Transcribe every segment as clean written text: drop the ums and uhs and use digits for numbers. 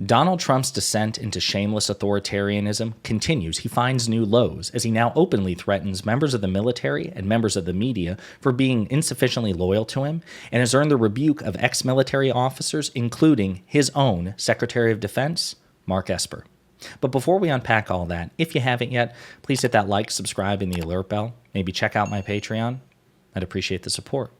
Donald Trump's descent into shameless authoritarianism continues. He finds new lows as he now openly threatens members of the military and members of the media for being insufficiently loyal to him, and has earned the rebuke of ex-military officers, including his own Secretary of Defense, Mark Esper. But before we unpack all that, if you haven't yet, please hit that like, subscribe, and the alert bell. Maybe check out my Patreon. I'd appreciate the support.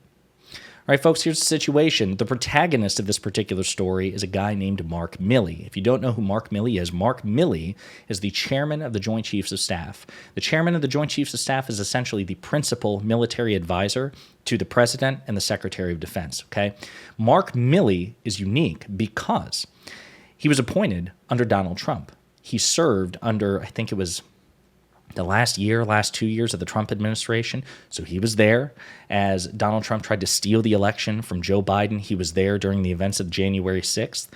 All right, folks, here's the situation. The protagonist of this particular story is a guy named Mark Milley. If you don't know who Mark Milley is the chairman of the Joint Chiefs of Staff. The chairman of the Joint Chiefs of Staff is essentially the principal military advisor to the president and the Secretary of Defense, okay? Mark Milley is unique because he was appointed under Donald Trump. He served under, I think it was the last 2 years of the Trump administration. So he was there as Donald Trump tried to steal the election from Joe Biden. He was there during the events of January 6th.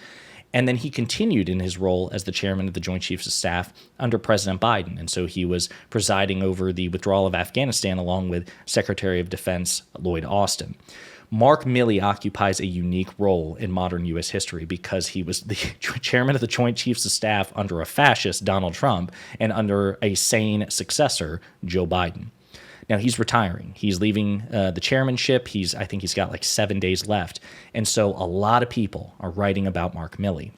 And then he continued in his role as the chairman of the Joint Chiefs of Staff under President Biden. And so he was presiding over the withdrawal of Afghanistan along with Secretary of Defense Lloyd Austin. Mark Milley occupies a unique role in modern U.S. history because he was the chairman of the Joint Chiefs of Staff under a fascist, Donald Trump, and under a sane successor, Joe Biden. Now, he's retiring. He's leaving the chairmanship. I think he's got like 7 days left. And so a lot of people are writing about Mark Milley.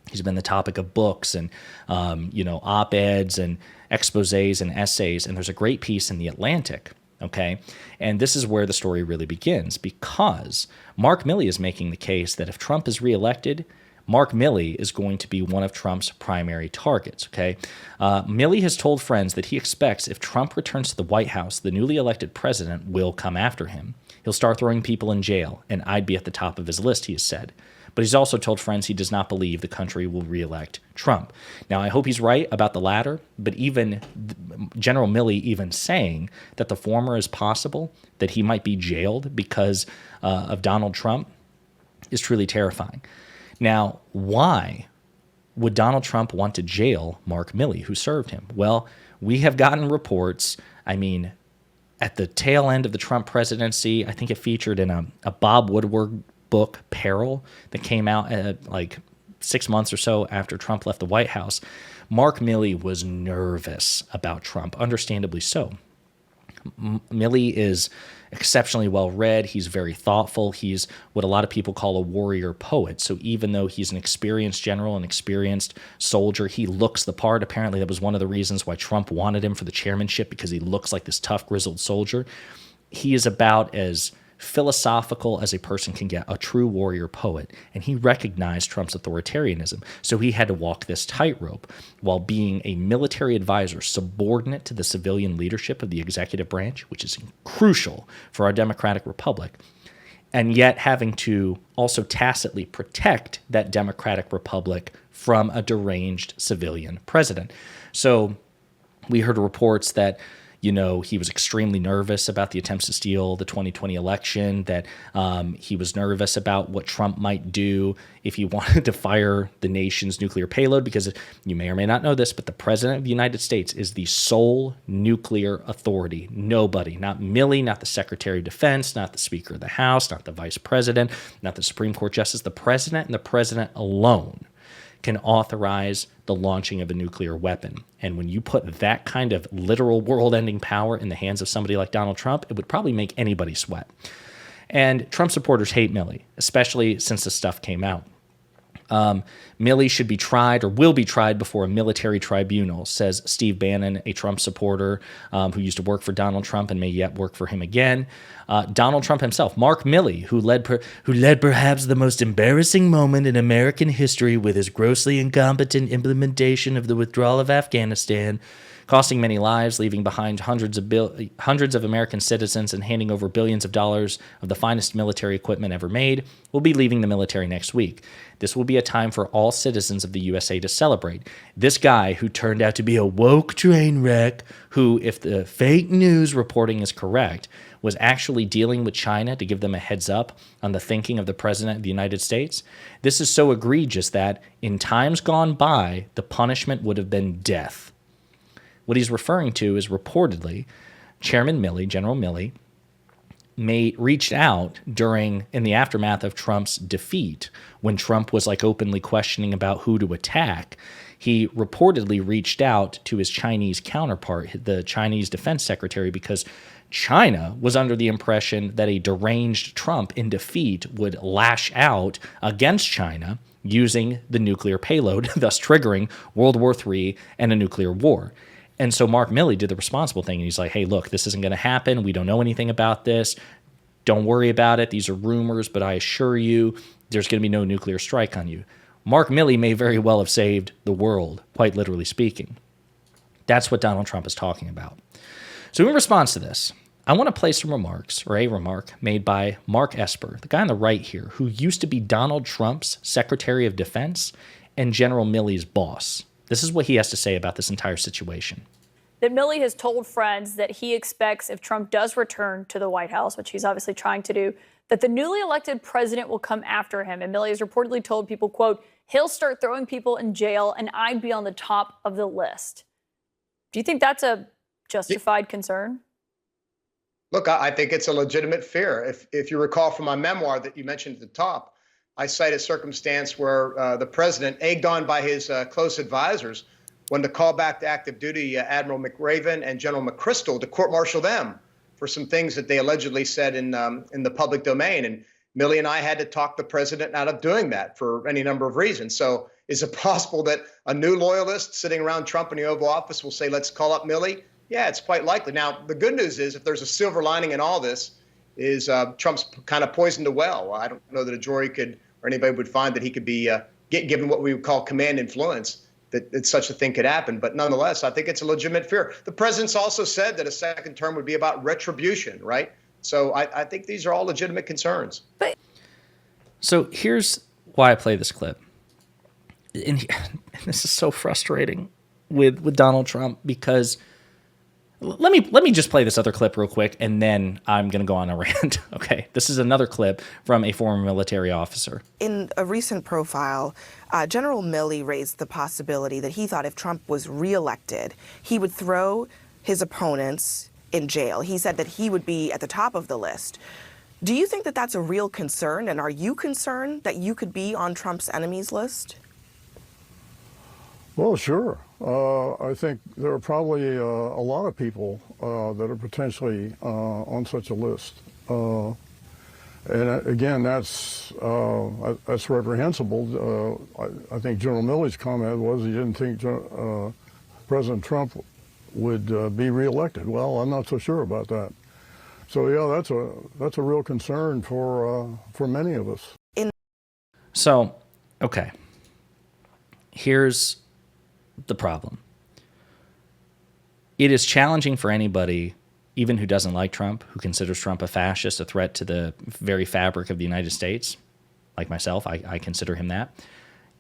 He's been the topic of books and, op-eds and exposés and essays. And there's a great piece in The Atlantic. Okay, and this is where the story really begins, because Mark Milley is making the case that if Trump is reelected, Mark Milley is going to be one of Trump's primary targets, okay? Milley has told friends that he expects if Trump returns to the White House, the newly elected president will come after him. He'll start throwing people in jail, and I'd be at the top of his list, he has said. But he's also told friends he does not believe the country will reelect Trump. Now, I hope he's right about the latter, but even General Milley even saying that the former is possible, that he might be jailed because of Donald Trump, is truly terrifying. Now, why would Donald Trump want to jail Mark Milley, who served him? Well, we have gotten reports, at the tail end of the Trump presidency, I think it featured in a Bob Woodward book, Peril, that came out like 6 months or so after Trump left the White House. Mark Milley was nervous about Trump, understandably so. Milley is exceptionally well-read. He's very thoughtful. He's what a lot of people call a warrior poet. So even though he's an experienced general, an experienced soldier, he looks the part. Apparently that was one of the reasons why Trump wanted him for the chairmanship, because he looks like this tough, grizzled soldier. He is about as philosophical as a person can get, a true warrior poet, and he recognized Trump's authoritarianism. So he had to walk this tightrope while being a military advisor subordinate to the civilian leadership of the executive branch, which is crucial for our democratic republic, and yet having to also tacitly protect that democratic republic from a deranged civilian president. So we heard reports that he was extremely nervous about the attempts to steal the 2020 election, that he was nervous about what Trump might do if he wanted to fire the nation's nuclear payload, because you may or may not know this, but the president of the United States is the sole nuclear authority. Nobody, not Milley, not the Secretary of Defense, not the Speaker of the House, not the Vice President, not the Supreme Court Justice, the president and the president alone can authorize the launching of a nuclear weapon. And when you put that kind of literal world-ending power in the hands of somebody like Donald Trump, it would probably make anybody sweat. And Trump supporters hate Milley, especially since this stuff came out. Milley should be tried or will be tried before a military tribunal, says Steve Bannon, a Trump supporter who used to work for Donald Trump and may yet work for him again. Donald Trump himself, Mark Milley, who led perhaps the most embarrassing moment in American history with his grossly incompetent implementation of the withdrawal of Afghanistan, costing many lives, leaving behind hundreds of American citizens, and handing over billions of dollars of the finest military equipment ever made, will be leaving the military next week. This will be a time for all citizens of the USA to celebrate. This guy, who turned out to be a woke train wreck, who, if the fake news reporting is correct, was actually dealing with China to give them a heads up on the thinking of the President of the United States. This is so egregious that, in times gone by, the punishment would have been death. What he's referring to is reportedly Chairman Milley, General Milley, reached out in the aftermath of Trump's defeat, when Trump was like openly questioning about who to attack. He reportedly reached out to his Chinese counterpart, the Chinese defense secretary, because China was under the impression that a deranged Trump in defeat would lash out against China using the nuclear payload, thus triggering World War III and a nuclear war. And so Mark Milley did the responsible thing. And he's like, hey, look, this isn't going to happen. We don't know anything about this. Don't worry about it. These are rumors, but I assure you there's going to be no nuclear strike on you. Mark Milley may very well have saved the world, quite literally speaking. That's what Donald Trump is talking about. So in response to this, I want to play some remarks, or a remark made by Mark Esper, the guy on the right here, who used to be Donald Trump's Secretary of Defense and General Milley's boss. This is what he has to say about this entire situation. That Milley has told friends that he expects, if Trump does return to the White House, which he's obviously trying to do, that the newly elected president will come after him. And Milley has reportedly told people, quote, he'll start throwing people in jail and I'd be on the top of the list. Do you think that's a justified concern? Look, I think it's a legitimate fear. If you recall from my memoir that you mentioned at the top, I cite a circumstance where the president, egged on by his close advisors, wanted to call back to active duty Admiral McRaven and General McChrystal to court-martial them for some things that they allegedly said in the public domain. And Milley and I had to talk the president out of doing that for any number of reasons. So is it possible that a new loyalist sitting around Trump in the Oval Office will say, let's call up Milley? Yeah, it's quite likely. Now, the good news is, if there's a silver lining in all this, is Trump's kind of poisoned the well. I don't know that a jury could, or anybody would find that he could be given what we would call command influence, that such a thing could happen. But nonetheless, I think it's a legitimate fear. The president's also said that a second term would be about retribution, right? So I think these are all legitimate concerns. So here's why I play this clip. And this is so frustrating with Donald Trump, because let me just play this other clip real quick, and then I'm going to go on a rant. Okay, this is another clip from a former military officer. In a recent profile, General Milley raised the possibility that he thought if Trump was reelected, he would throw his opponents in jail. He said that he would be at the top of the list. Do you think that that's a real concern, and are you concerned that you could be on Trump's enemies list? Well, sure. I think there are probably a lot of people that are potentially on such a list. And again, that's reprehensible. I think General Milley's comment was he didn't think President Trump would be reelected. Well, I'm not so sure about that. So yeah, that's a real concern for many of us. So, okay, here's the problem. It is challenging for anybody, even who doesn't like Trump, who considers Trump a fascist, a threat to the very fabric of the United States, like myself. I consider him that.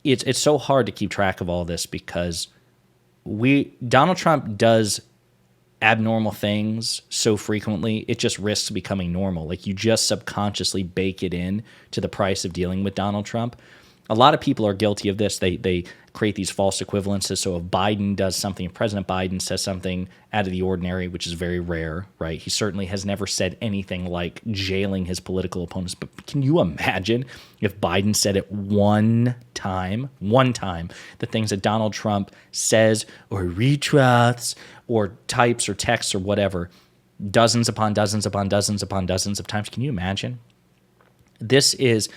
It's so hard to keep track of all this, because Donald Trump does abnormal things so frequently, it just risks becoming normal. Like, you just subconsciously bake it in to the price of dealing with Donald Trump. A lot of people are guilty of this. They create these false equivalences. So if Biden does something, if President Biden says something out of the ordinary, which is very rare, right? He certainly has never said anything like jailing his political opponents. But can you imagine if Biden said it one time, the things that Donald Trump says or retweets or types or texts or whatever, dozens upon dozens upon dozens upon dozens of times? Can you imagine? This is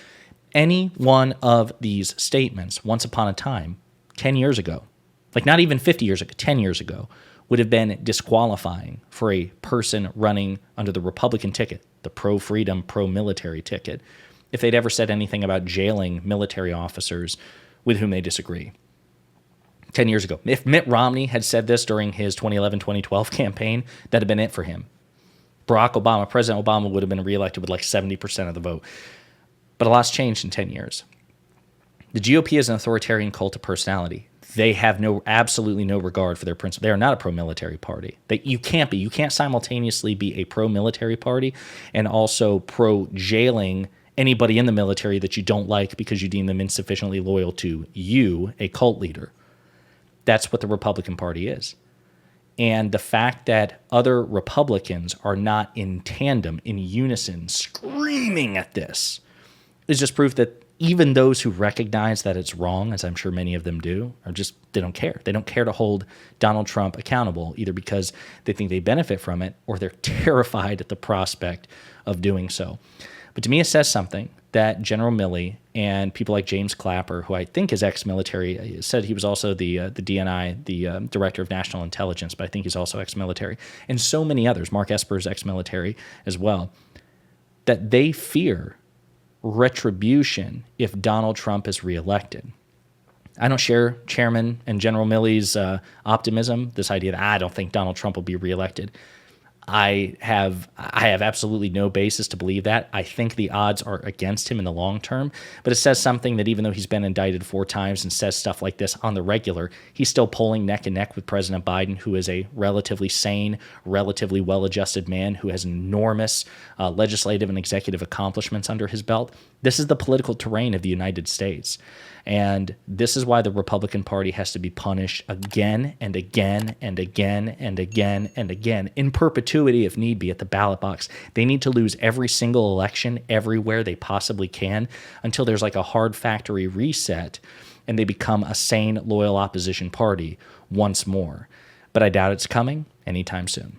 any one of these statements, once upon a time, 10 years ago, like not even 50 years ago, 10 years ago, would have been disqualifying for a person running under the Republican ticket, the pro-freedom, pro-military ticket, if they'd ever said anything about jailing military officers with whom they disagree. 10 years ago. If Mitt Romney had said this during his 2011-2012 campaign, that'd have been it for him. President Obama would have been reelected with like 70% of the vote. But a lot's changed in 10 years. The GOP is an authoritarian cult of personality. They have absolutely no regard for their principles. They are not a pro-military party. You can't simultaneously be a pro-military party and also pro-jailing anybody in the military that you don't like because you deem them insufficiently loyal to you, a cult leader. That's what the Republican Party is. And the fact that other Republicans are not in tandem, in unison, screaming at this is just proof that even those who recognize that it's wrong, as I'm sure many of them do, are just, they don't care. They don't care to hold Donald Trump accountable, either because they think they benefit from it or they're terrified at the prospect of doing so. But to me, it says something that General Milley and people like James Clapper, who I think is ex-military, said he was also the DNI, the Director of National Intelligence, but I think he's also ex-military, and so many others, Mark Esper is ex-military as well, that they fear retribution if Donald Trump is reelected. I don't share Chairman and General Milley's optimism, this idea that I don't think Donald Trump will be reelected. I have absolutely no basis to believe that. I think the odds are against him in the long term, but it says something that even though he's been indicted 4 times and says stuff like this on the regular, he's still polling neck and neck with President Biden, who is a relatively sane, relatively well-adjusted man who has enormous legislative and executive accomplishments under his belt. This is the political terrain of the United States. And this is why the Republican Party has to be punished again and again and again and again and again, in perpetuity if need be, at the ballot box. They need to lose every single election everywhere they possibly can until there's like a hard factory reset and they become a sane, loyal opposition party once more. But I doubt it's coming anytime soon.